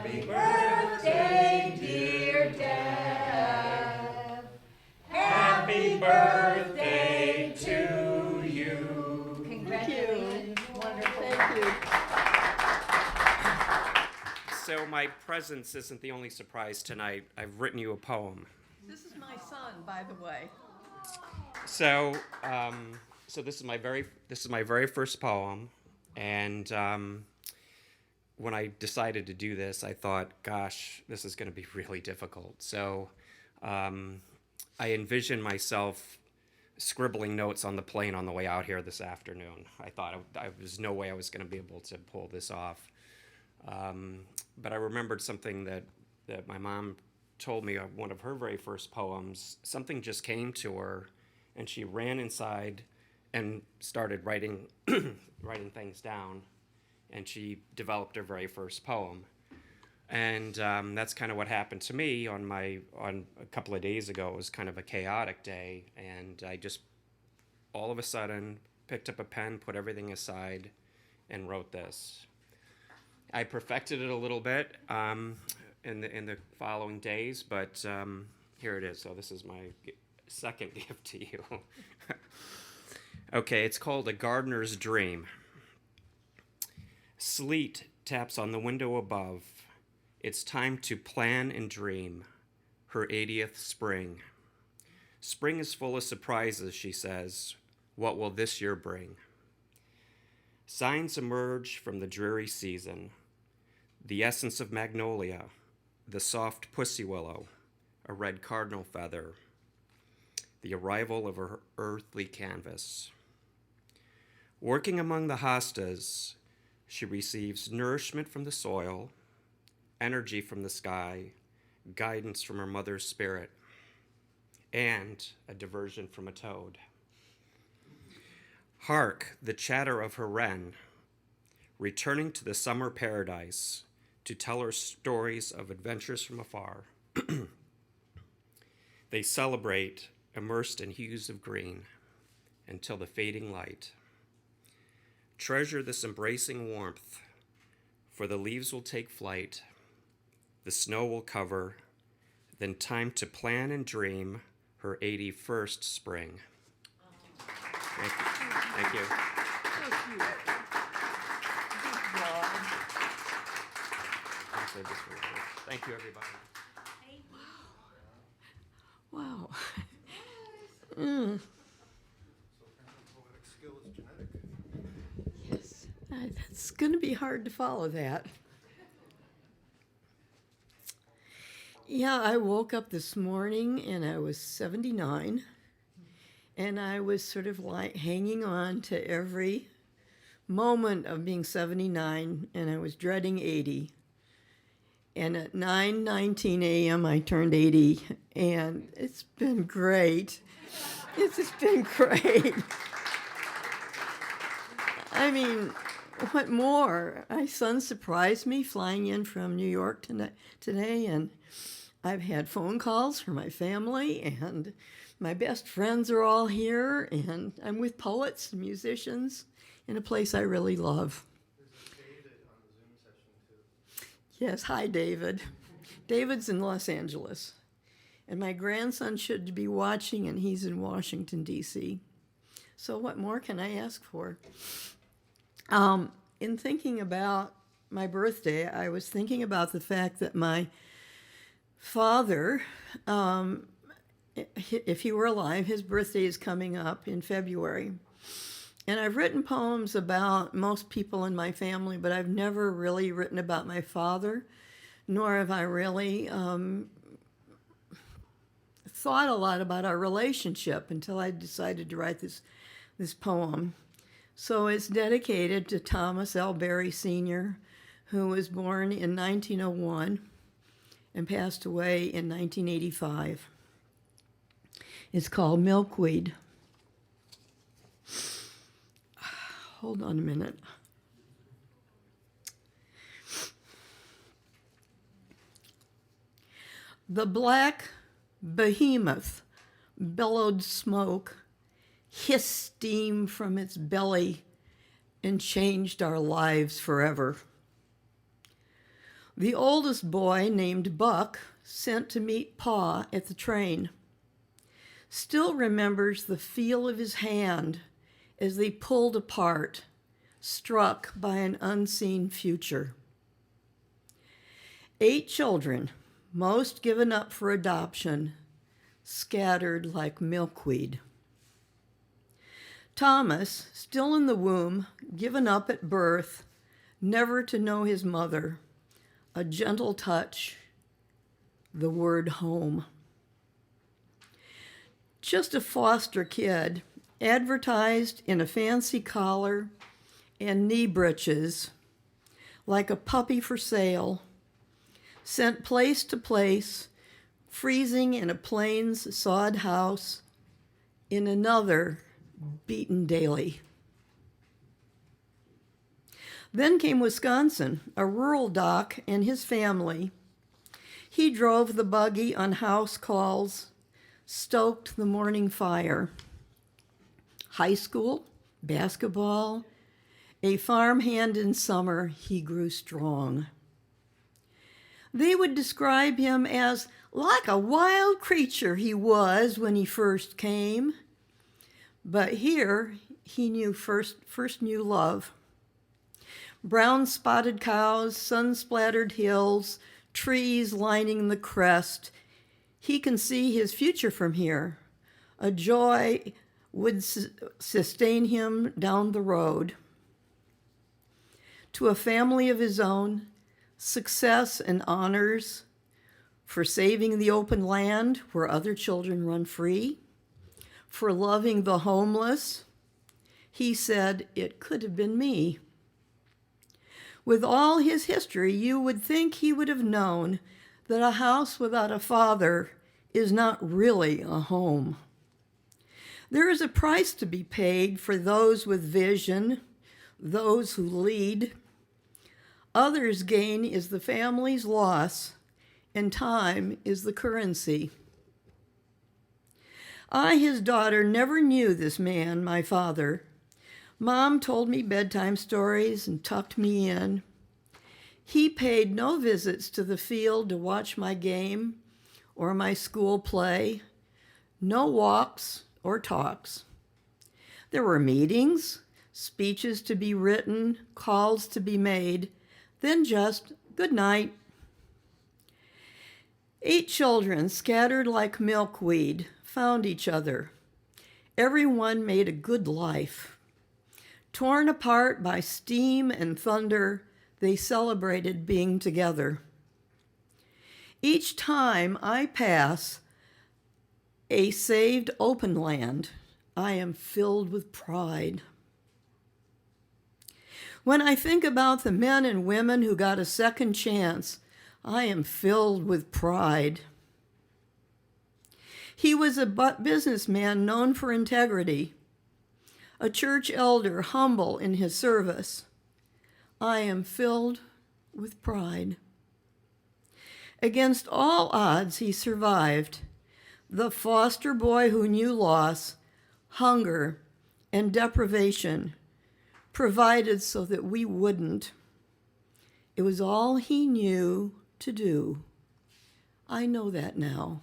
Happy birthday, dear Deb. Happy birthday to you. Congratulations. Wonderful. Thank you. So my presence isn't the only surprise tonight. I've written you a poem. This is my son, by the way. So, so this is my very first poem, and when I decided to do this, I thought, gosh, this is going to be really difficult. So, I envisioned myself scribbling notes on the plane on the way out here this afternoon. I thought there's no way I was going to be able to pull this off. But I remembered something that my mom told me of one of her very first poems. Something just came to her, and she ran inside and started writing writing things down, and she developed her very first poem. And that's kind of what happened to me on a couple of days ago. It was kind of a chaotic day, and I just all of a sudden picked up a pen, put everything aside, and wrote this. I perfected it a little bit in the following days, but here it is. So this is my second gift to you. Okay, it's called A Gardener's Dream. Sleet taps on the window above. It's time to plan and dream. Her 80th spring. Spring is full of surprises, she says. What will this year bring? Signs emerge from the dreary season. The essence of magnolia, the soft pussy willow, a red cardinal feather, the arrival of her earthly canvas. Working among the hostas, she receives nourishment from the soil, energy from the sky, guidance from her mother's spirit, and a diversion from a toad. Hark, the chatter of her wren, returning to the summer paradise to tell her stories of adventures from afar. They celebrate, immersed in hues of green, until the fading light. Treasure this embracing warmth, for the leaves will take flight, the snow will cover, then time to plan and dream her 81st spring. Thank you. Thank you. So cute. I'll save this for later. Thank you, everybody. Wow. Poetic skill is genetic. Yes. That's going to be hard to follow that. Yeah, I woke up this morning and I was 79, and I was sort of like hanging on to every moment of being 79, and I was dreading 80. And at 9:19 a.m. I turned 80, and it's been great. It's just been great. I mean, what more? My son surprised me flying in from New York today, and I've had phone calls from my family, and my best friends are all here, and I'm with poets and musicians in a place I really love. There's a David on the Zoom session too. Yes, hi, David. David's in Los Angeles, and my grandson should be watching, and he's in Washington, D.C. So what more can I ask for? In thinking about my birthday, I was thinking about the fact that my father, if he were alive, his birthday is coming up in February. And I've written poems about most people in my family, but I've never really written about my father, nor have I really thought a lot about our relationship until I decided to write this poem. So it's dedicated to Thomas L. Berry Sr., who was born in 1901 and passed away in 1985. It's called Milkweed. Hold on a minute. The black behemoth bellowed smoke, hissed steam from its belly, and changed our lives forever. The oldest boy, named Buck, sent to meet Pa at the train, still remembers the feel of his hand as they pulled apart, struck by an unseen future. 8 children, most given up for adoption, scattered like milkweed. Thomas, still in the womb, given up at birth, never to know his mother, a gentle touch, the word home. Just a foster kid, advertised in a fancy collar and knee breeches, like a puppy for sale, sent place to place, freezing in a plains sod house, in another beaten daily. Then came Wisconsin, a rural doc and his family. He drove the buggy on house calls, stoked the morning fire. High school, basketball, a farmhand in summer, he grew strong. They would describe him as like a wild creature he was when he first came. But here he knew first knew love. Brown spotted cows, sun-splattered hills, trees lining the crest. He can see his future from here. A joy would sustain him down the road. To a family of his own, success and honors for saving the open land where other children run free, for loving the homeless. He said, "It could have been me." With all his history, you would think he would have known that a house without a father is not really a home. There is a price to be paid for those with vision, those who lead. Others' gain is the family's loss, and time is the currency. I, his daughter, never knew this man, my father. Mom told me bedtime stories and tucked me in. He paid no visits to the field to watch my game or my school play, no walks or talks. There were meetings, speeches to be written, calls to be made, then just good night. 8 children, scattered like milkweed, found each other. Everyone made a good life. Torn apart by steam and thunder, they celebrated being together. Each time I pass a saved open land, I am filled with pride. When I think about the men and women who got a second chance, I am filled with pride. He was a businessman known for integrity, a church elder humble in his service. I am filled with pride. Against all odds, he survived. The foster boy who knew loss, hunger, and deprivation, provided so that we wouldn't. It was all he knew to do. I know that now.